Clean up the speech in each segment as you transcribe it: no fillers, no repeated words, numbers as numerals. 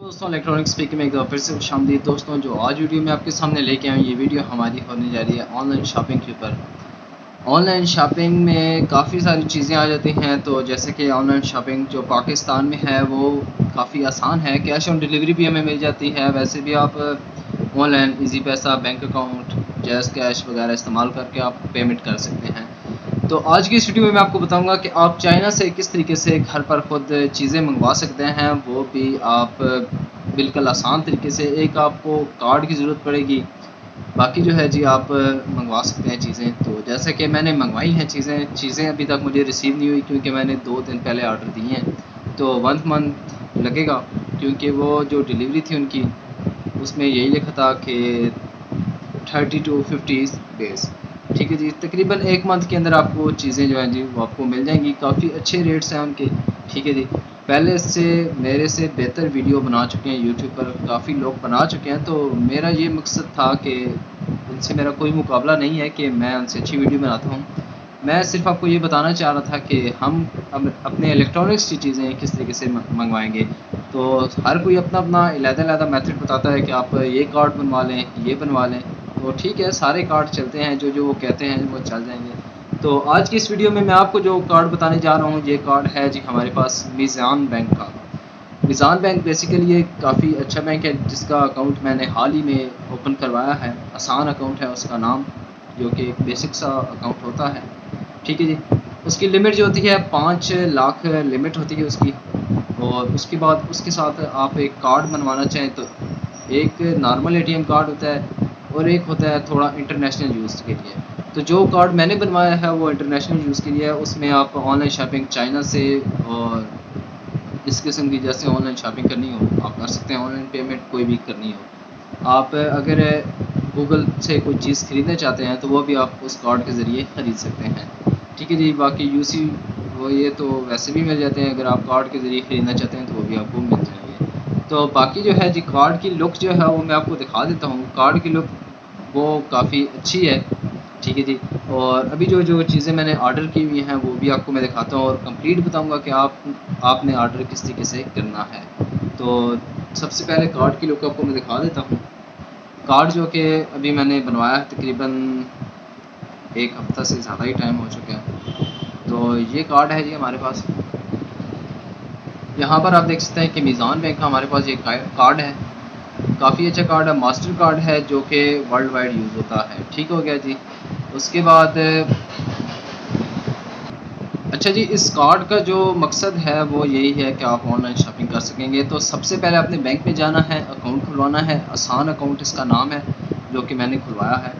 दोस्तों electronic speaker में एक दफ़ा फिर से खुशामदीद। दोस्तों जो आज वीडियो में आपके सामने लेके आए, ये वीडियो हमारी होने जा रही है ऑनलाइन शॉपिंग के ऊपर। ऑनलाइन शॉपिंग में काफ़ी सारी चीज़ें आ जाती हैं। तो जैसे कि ऑनलाइन शॉपिंग जो पाकिस्तान में है वो काफ़ी आसान है, कैश ऑन डिलीवरी भी हमें मिल जाती है। वैसे भी आप ऑनलाइन ईजी पैसा, बैंक अकाउंट, जैज़ कैश वगैरह इस्तेमाल करके आप पेमेंट कर सकते हैं। तो आज की इस वीडियो में मैं आपको बताऊंगा कि आप चाइना से किस तरीके से घर पर खुद चीज़ें मंगवा सकते हैं, वो भी आप बिल्कुल आसान तरीके से। एक आपको कार्ड की ज़रूरत पड़ेगी, बाकी जो है जी आप मंगवा सकते हैं चीज़ें। तो जैसे कि मैंने मंगवाई हैं चीज़ें अभी तक मुझे रिसीव नहीं हुई, क्योंकि मैंने 2 दिन पहले ऑर्डर दिए हैं। तो 1 मंथ लगेगा, क्योंकि वो जो डिलीवरी थी उनकी, उसमें यही लिखा था कि 30 to 50 डेज़। ठीक है जी, तकरीबन 1 मंथ के अंदर आपको चीज़ें जो हैं जी वो आपको मिल जाएंगी। काफ़ी अच्छे रेट्स हैं उनके। ठीक है जी, पहले से मेरे से बेहतर वीडियो बना चुके हैं यूट्यूब पर, काफ़ी लोग बना चुके हैं। तो मेरा ये मकसद था कि उनसे मेरा कोई मुकाबला नहीं है कि मैं उनसे अच्छी वीडियो बनाता हूँ। मैं सिर्फ आपको ये बताना चाह रहा था कि हम अपने इलेक्ट्रॉनिक्स की चीज़ें किस तरीके से मंगवाएंगे। तो हर कोई अपना अपना अलग-अलग मेथड बताता है कि आप ये कार्ड बनवा लें, ये बनवा लें। तो ठीक है, सारे कार्ड चलते हैं, जो वो कहते हैं वो चल जाएंगे। तो आज की इस वीडियो में मैं आपको जो कार्ड बताने जा रहा हूँ, ये कार्ड है जी हमारे पास मीज़ान बैंक का। मीज़ान बैंक बेसिकली ये काफ़ी अच्छा बैंक है, जिसका अकाउंट मैंने हाल ही में ओपन करवाया है। आसान अकाउंट है उसका नाम, जो कि एक बेसिक सा अकाउंट होता है। ठीक है जी, उसकी लिमिट जो होती है 5 लाख लिमिट होती है उसकी। और उसके बाद उसके साथ आप एक कार्ड बनवाना चाहें तो एक नॉर्मल एटीएम कार्ड होता है, और एक होता है थोड़ा इंटरनेशनल यूज़ के लिए। तो जो कार्ड मैंने बनवाया है वो इंटरनेशनल यूज़ के लिए है। उसमें आप ऑनलाइन शॉपिंग चाइना से और इस किस्म की जैसे ऑनलाइन शॉपिंग करनी हो आप कर सकते हैं। ऑनलाइन पेमेंट कोई भी करनी हो, आप अगर गूगल से कोई चीज़ ख़रीदना चाहते हैं तो वो भी आप उस कार्ड के ज़रिए ख़रीद सकते हैं। ठीक है जी, बाकी यूसी वो ये तो वैसे भी मिल जाते हैं, अगर आप कार्ड के ज़रिए ख़रीदना चाहते हैं तो वो भी आपको मिल जाएंगे। तो बाकी जो है जी कार्ड की लुक जो है वो मैं आपको दिखा देता हूँ। कार्ड की लुक वो काफ़ी अच्छी है। ठीक है जी, और अभी जो चीज़ें मैंने ऑर्डर की हुई हैं वो भी आपको मैं दिखाता हूँ, और कंप्लीट बताऊँगा कि आपने ऑर्डर किस तरीके से करना है। तो सबसे पहले कार्ड की लुक आपको मैं दिखा देता हूँ। कार्ड जो कि अभी मैंने बनवाया है, तकरीबन 1 हफ़्ता से ज़्यादा ही टाइम हो चुका है। तो ये कार्ड है जी हमारे पास। यहाँ पर आप देख सकते हैं कि मीज़ान बैंक का हमारे पास ये कार्ड है। काफ़ी अच्छा कार्ड है, मास्टर कार्ड है, जो कि वर्ल्ड वाइड यूज़ होता है। ठीक हो गया जी। उसके बाद अच्छा जी, इस कार्ड का जो मकसद है वो यही है कि आप ऑनलाइन शॉपिंग कर सकेंगे। तो सबसे पहले अपने बैंक में जाना है, अकाउंट खुलवाना है। आसान अकाउंट इसका नाम है, जो कि मैंने खुलवाया है।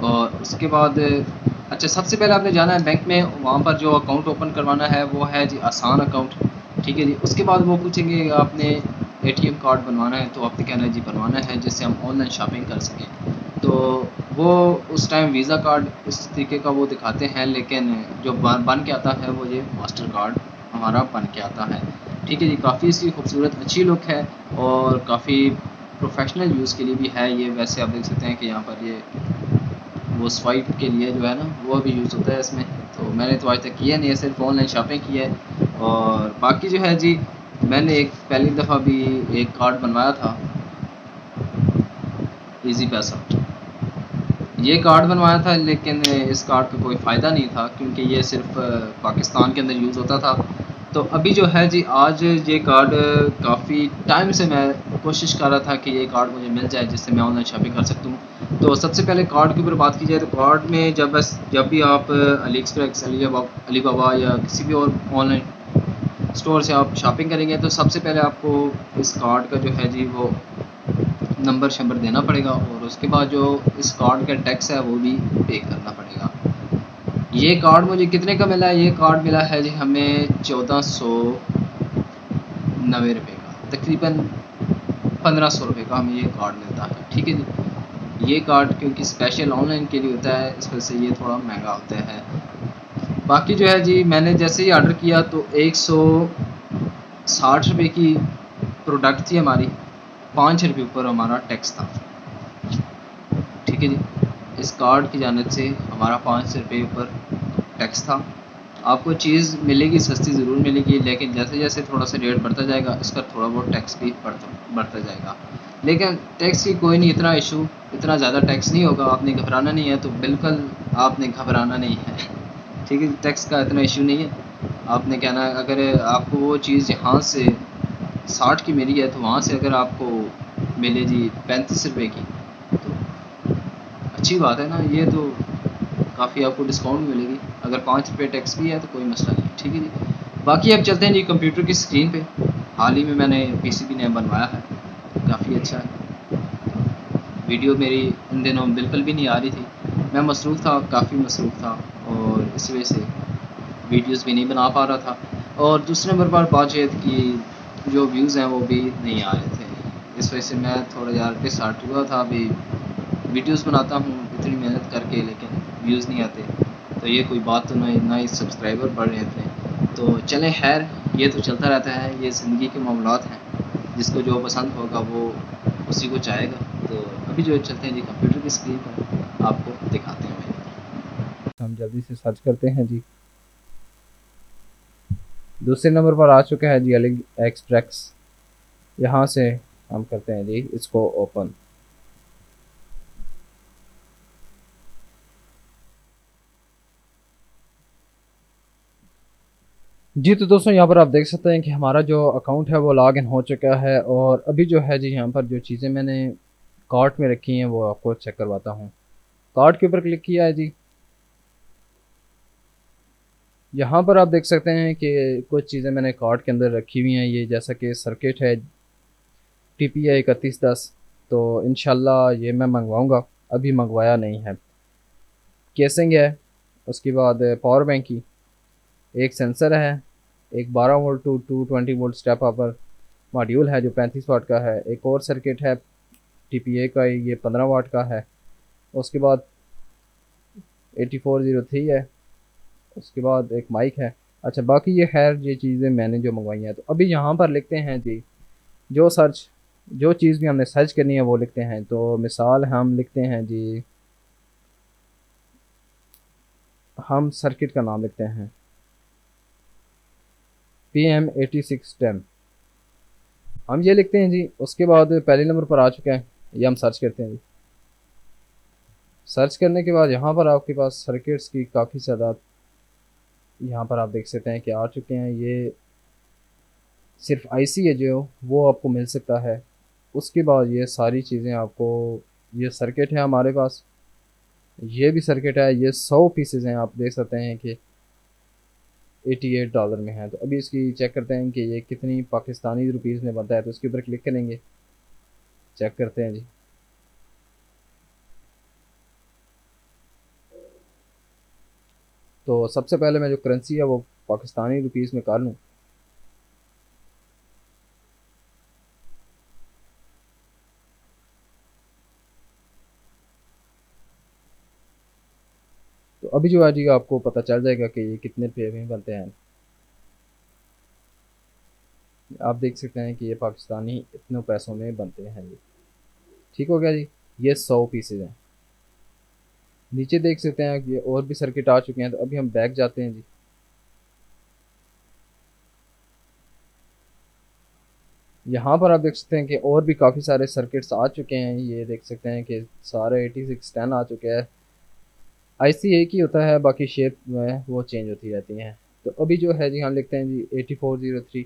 और उसके बाद अच्छा, सबसे पहले आपने जाना है बैंक में, वहाँ पर जो अकाउंट ओपन करवाना है वो है जी आसान अकाउंट। ठीक है जी, उसके बाद वो पूछेंगे आपने एटीएम कार्ड बनवाना है, तो आपने कहना है जी बनवाना है, जिससे हम ऑनलाइन शॉपिंग कर सकें। तो वो उस टाइम वीज़ा कार्ड इस तरीके का वो दिखाते हैं, लेकिन जो बन के आता है वो ये मास्टर कार्ड हमारा बन के आता है। ठीक है जी, काफ़ी इसकी खूबसूरत अच्छी लुक है, और काफ़ी प्रोफेशनल यूज़ के लिए भी है ये। वैसे आप देख सकते हैं कि यहाँ पर ये वो स्वाइप के लिए जो है ना वो भी यूज़ होता है इसमें। तो मैंने तो आज तक किया नहीं है, सिर्फ ऑनलाइन शॉपिंग की है। और बाकी जो है जी, मैंने एक पहली दफ़ा भी एक कार्ड बनवाया था, ईजी पैसा। ये कार्ड बनवाया था, लेकिन इस कार्ड का कोई फ़ायदा नहीं था, क्योंकि ये सिर्फ पाकिस्तान के अंदर यूज़ होता था। तो अभी जो है जी, आज ये कार्ड काफ़ी टाइम से मैं कोशिश कर रहा था कि ये कार्ड मुझे मिल जाए, जिससे मैं ऑनलाइन शॉपिंग कर सकता हूँ। तो सबसे पहले कार्ड के ऊपर बात की जाए, तो कार्ड में जब भी आप अली एक्सप्रेस, अली बाबा या किसी भी और ऑनलाइन स्टोर से आप शॉपिंग करेंगे, तो सबसे पहले आपको इस कार्ड का जो है जी वो नंबर शंबर देना पड़ेगा, और उसके बाद जो इस कार्ड का टैक्स है वो भी पे करना पड़ेगा। ये कार्ड मुझे कितने का मिला है? ये कार्ड मिला है जी हमें 1490 रुपये का, तकरीबन 1500 रुपये का हमें ये कार्ड मिलता है। ठीक है जी, ये कार्ड क्योंकि स्पेशल ऑनलाइन के लिए होता है, इस वजह से ये थोड़ा महंगा होता है। बाकी जो है जी, मैंने जैसे ही ऑर्डर किया तो 160 रुपये की प्रोडक्ट थी हमारी, 5 रुपये ऊपर हमारा टैक्स था। ठीक है जी, इस कार्ड की जानिब से हमारा 5 रुपये ऊपर टैक्स था। आपको चीज़ मिलेगी, सस्ती ज़रूर मिलेगी, लेकिन जैसे जैसे थोड़ा सा रेट बढ़ता जाएगा इसका थोड़ा बहुत टैक्स भी बढ़ता जाएगा। लेकिन टैक्स की कोई नहीं, इतना इशू, इतना ज़्यादा टैक्स नहीं होगा, आपने घबराना नहीं है, तो बिल्कुल आपने घबराना नहीं है। ठीक है, टैक्स का इतना इशू नहीं है। आपने कहना है अगर आपको वो चीज़ यहाँ से 60 की मिली है तो वहाँ से अगर आपको मिले जी 35 रुपये की, तो अच्छी बात है ना, ये तो काफ़ी आपको डिस्काउंट मिलेगी। अगर 5 रुपये टैक्स भी है तो कोई मसला नहीं, ठीक है जी। बाकी अब चलते हैं जी कंप्यूटर की स्क्रीन पे। हाल ही में मैंने पीसीबी ने बनवाया है, काफ़ी अच्छा है। वीडियो मेरी इन दिनों बिल्कुल भी नहीं आ रही थी, मैं मसरूफ़ था, काफ़ी मसरूफ़ था, और इस वजह से वीडियोस भी नहीं बना पा रहा था। और दूसरे नंबर पर बात यह थी कि जो व्यूज़ हैं वो भी नहीं आ रहे थे, इस वजह से मैं थोड़ा यार डिसहार्ट हुआ था। अभी वीडियोस बनाता हूँ इतनी मेहनत करके, लेकिन व्यूज़ नहीं आते, तो ये कोई बात तो नहीं, ना ही सब्सक्राइबर बढ़ रहे थे। तो चलें खैर, ये तो चलता रहता है, ये ज़िंदगी के मामलात हैं, जिसको जो पसंद होगा वो उसी को चाहेगा। तो अभी जो चलते हैं जी कंप्यूटर की स्क्रीन पर, आपको दिखाते हैं। हम जल्दी से सर्च करते हैं जी। दूसरे नंबर पर आ चुका है जी अली एक्सप्रेस। यहाँ से हम करते हैं जी इसको ओपन। जी तो दोस्तों यहाँ पर आप देख सकते हैं कि हमारा जो अकाउंट है वो लॉग इन हो चुका है, और अभी जो है जी यहाँ पर जो चीज़ें मैंने कार्ट में रखी हैं वो आपको चेक करवाता हूँ। कार्ट के ऊपर क्लिक किया है जी। यहाँ पर आप देख सकते हैं कि कुछ चीज़ें मैंने कार्ट के अंदर रखी हुई हैं, ये जैसा कि सर्किट है TPI 3110, तो इंशाल्लाह ये मैं मंगवाऊँगा, अभी मंगवाया नहीं है। केसिंग है, उसके बाद पावर बैंक की, एक सेंसर है, एक 12 volt to 220 volt step upper module है जो 35 वाट का है, एक और सर्किट है TPA का, ये 15 वाट का है। उसके बाद 8403 है, उसके बाद एक माइक है। अच्छा बाकी ये खैर ये चीज़ें मैंने जो मंगवाई हैं। तो अभी यहाँ पर लिखते हैं जी जो सर्च, जो चीज़ भी हमने सर्च करनी है वो लिखते हैं। तो मिसाल हम लिखते हैं जी, हम सर्किट का नाम लिखते हैं PM8610, हम ये लिखते हैं जी। उसके बाद पहले नंबर पर आ चुका है, ये हम सर्च करते हैं जी। सर्च करने के बाद यहाँ पर आपके पास सर्किट्स की काफ़ी तादाद यहाँ पर आप देख सकते हैं कि आ चुके हैं। ये सिर्फ आईसी है जो वो आपको मिल सकता है। उसके बाद ये सारी चीज़ें आपको, ये सर्किट है हमारे पास, ये भी सर्किट है, ये 100 पीसेज हैं, आप देख सकते हैं कि $88 में है। तो अभी इसकी चेक करते हैं कि ये कितनी पाकिस्तानी रुपीज़ में बनता है, तो इसके ऊपर क्लिक करेंगे, चेक करते हैं जी। तो सबसे पहले मैं जो करेंसी है वो पाकिस्तानी रुपीज़ में कर लूँ। तो अभी जो है जी आपको पता चल जाएगा कि ये कितने रुपये में बनते हैं। आप देख सकते हैं कि ये पाकिस्तानी इतने पैसों में बनते हैं जी। ठीक हो गया जी, ये 100 पीसेज हैं। नीचे देख सकते हैं कि और भी सर्किट आ चुके हैं। तो अभी हम बैक जाते हैं जी। यहाँ पर आप देख सकते हैं कि और भी काफ़ी सारे सर्किट्स आ चुके हैं। ये देख सकते हैं कि सारे 8610 आ चुके हैं। आईसी एक ही होता है, बाकी शेप जो है वो चेंज होती रहती हैं। तो अभी जो है जी हम लिखते हैं जी 8403।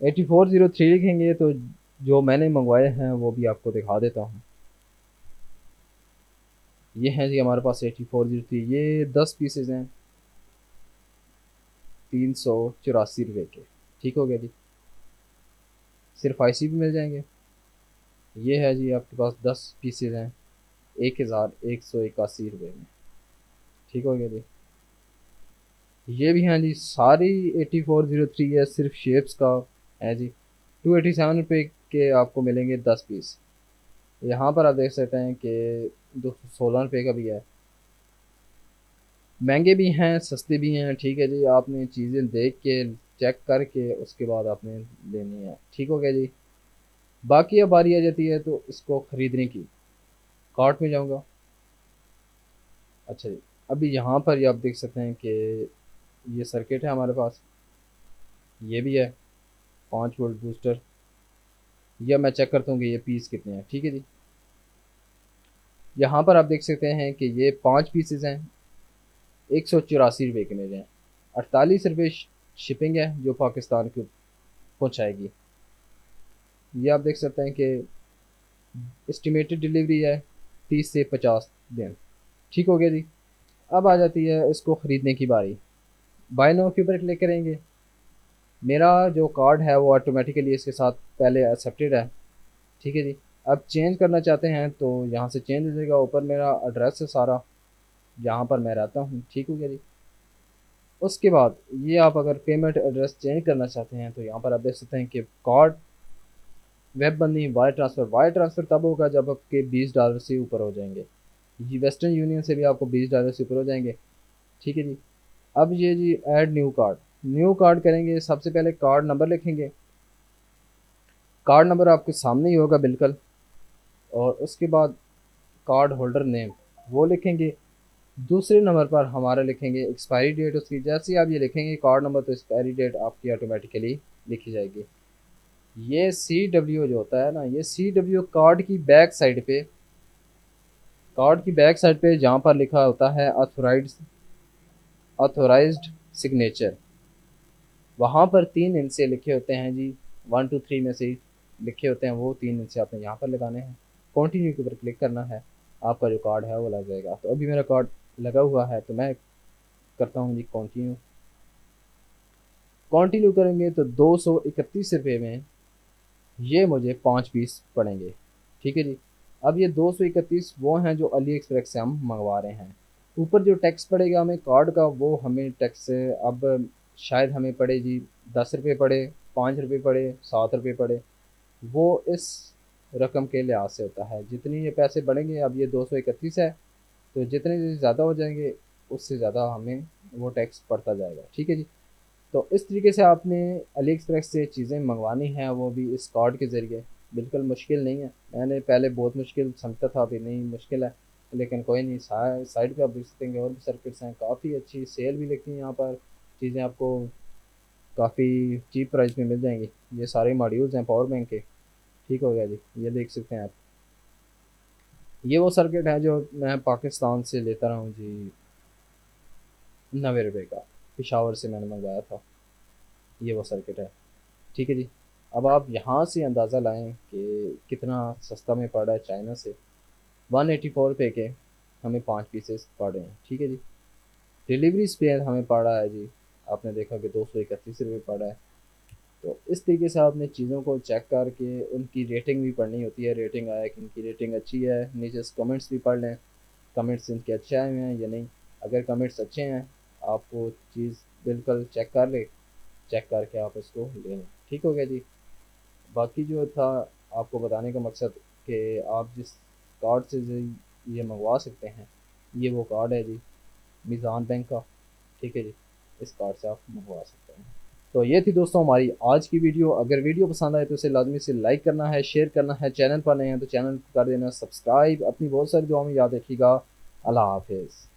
8403 लिखेंगे तो जो मैंने मंगवाए हैं वो भी आपको दिखा देता हूँ। ये हैं जी हमारे पास 8403, ये 10 पीसेज हैं, 384 रुपये के। ठीक हो गया जी, सिर्फ आईसी भी मिल जाएंगे। ये है जी आपके पास 10 पीसेज हैं, 1181 रुपये में। ठीक हो गया जी। ये भी हैं जी सारी 8403 है, सिर्फ शेप्स का है जी। 287 रुपये के आपको मिलेंगे 10 पीस। यहाँ पर आप देख सकते हैं कि 216 रुपये का भी है। महंगे भी हैं, सस्ते भी हैं। ठीक है जी, आपने चीज़ें देख के चेक करके उसके बाद आपने लेनी है। ठीक हो गया जी। बाकी अब बारी आ जाती है तो इसको ख़रीदने की। कार्ट में जाऊँगा, अच्छा जी, अभी यहाँ पर ये आप देख सकते हैं कि ये सर्किट है हमारे पास, ये भी है 5 वोल्ट बूस्टर। या मैं चेक करता हूँ कि ये पीस कितने हैं। ठीक है जी, यहाँ पर आप देख सकते हैं कि ये 5 पीसेज हैं, 184 रुपये के मेरे हैं। 48 रुपये शिपिंग है जो पाकिस्तान को पहुँचाएगी। ये आप देख सकते हैं कि एस्टिमेटेड डिलीवरी है 30 से 50 दिन। ठीक हो गया जी। अब आ जाती है इसको ख़रीदने की बारी। बाय नाउ के ऊपर क्लिक करेंगे। मेरा जो कार्ड है वो ऑटोमेटिकली इसके साथ पहले एक्सेप्टेड है। ठीक है जी। अब चेंज करना चाहते हैं तो यहाँ से चेंज हो जाएगा। ऊपर मेरा एड्रेस है सारा, जहाँ पर मैं रहता हूँ। ठीक हो गया जी। उसके बाद ये आप अगर पेमेंट एड्रेस चेंज करना चाहते हैं तो यहाँ पर आप देख सकते हैं कि कार्ड वेब बंदी वायर ट्रांसफ़र तब होगा जब आपके $20 से ऊपर हो जाएंगे। जी वेस्टर्न यूनियन से भी आपको $20 से ऊपर हो जाएंगे। ठीक है जी। अब ये जी ऐड न्यू कार्ड करेंगे। सबसे पहले कार्ड नंबर लिखेंगे। कार्ड नंबर आपके सामने ही होगा बिल्कुल। और उसके बाद कार्ड होल्डर नेम वो लिखेंगे। दूसरे नंबर पर हमारा लिखेंगे एक्सपायरी डेट उसकी। जैसे ही आप ये लिखेंगे कार्ड नंबर तो एक्सपायरी डेट आपकी ऑटोमेटिकली लिखी जाएगी। ये CW जो होता है ना, ये CW कार्ड की बैक साइड पे जहाँ पर लिखा होता है ऑथोराइज्ड सिग्नेचर, वहाँ पर 3 हिस्से लिखे होते हैं जी। 1 2 3 में से लिखे होते हैं, वो 3 हिस्से आपने यहाँ पर लगाने हैं। कंटिन्यू के ऊपर क्लिक करना है, आपका जो कार्ड है वो लग जाएगा। तो अभी मेरा कार्ड लगा हुआ है तो मैं करता हूँ जी कंटिन्यू। कंटिन्यू करेंगे तो 231 रुपये में ये मुझे 5 पीस पड़ेंगे। ठीक है जी। अब ये 231 वो हैं जो अली एक्सप्रेस से हम मंगवा रहे हैं। ऊपर जो टैक्स पड़ेगा हमें कार्ड का, वो हमें टैक्स अब शायद हमें पड़े जी 10 रुपये पड़े, 5 रुपये पड़े, 7 रुपये पड़े। वो इस रकम के लिहाज से होता है। जितनी ये पैसे बढ़ेंगे, अब ये 231 है तो जितने ज़्यादा हो जाएंगे उससे ज़्यादा हमें वो टैक्स पड़ता जाएगा। ठीक है जी। तो इस तरीके से आपने अली एक्सप्रेस से चीज़ें मंगवानी हैं, वो भी इस कार्ड के ज़रिए। बिल्कुल मुश्किल नहीं है। मैंने पहले बहुत मुश्किल समझता था, अभी नहीं मुश्किल है, लेकिन कोई नहीं। साइड पे आप देख सकते हैं और भी सर्किट्स हैं, काफ़ी अच्छी सेल भी लगती है यहाँ पर। चीज़ें आपको काफ़ी चीप प्राइस में मिल जाएंगी। ये सारे मॉड्यूल्स हैं पावर बैंक के। ठीक हो गया जी, ये देख सकते हैं आप। ये वो सर्किट है जो मैं पाकिस्तान से लेता रहा हूँ जी, 90 रुपये का। पिशावर से मैंने मंगवाया था। ये वो सर्किट है। ठीक है जी। अब आप यहाँ से अंदाज़ा लाएं कि कितना सस्ता में पड़ रहा है चाइना से। 184 रुपये के हमें 5 पीसेस पड़ रहे हैं। ठीक है जी। डिलीवरी स्पेयर हमें पड़ रहा है जी, आपने देखा कि 231 रुपये पड़ रहा है। तो इस तरीके से आपने चीज़ों को चेक करके उनकी रेटिंग भी पढ़नी होती है। रेटिंग आया कि इनकी रेटिंग अच्छी है, नीचे कमेंट्स भी पढ़ लें, कमेंट्स इनके अच्छे आए हुए हैं या नहीं। अगर कमेंट्स अच्छे हैं, आपको चीज़ बिल्कुल चेक कर ले, चेक करके आप इसको ले लें। ठीक हो गया जी। बाकी जो था आपको बताने का मकसद कि आप जिस कार्ड से ये मंगवा सकते हैं, ये वो कार्ड है जी, मीज़ान बैंक का। ठीक है जी। इस कार्ड से आप मंगवा सकते हैं। तो ये थी दोस्तों हमारी आज की वीडियो। अगर वीडियो पसंद आए तो इसे लाजमी से लाइक करना है, शेयर करना है। चैनल पर नए हैं तो चैनल को कर देना सब्सक्राइब। अपनी बहुत सारी दुआओं में याद रखिएगा। अल्लाह हाफिज़।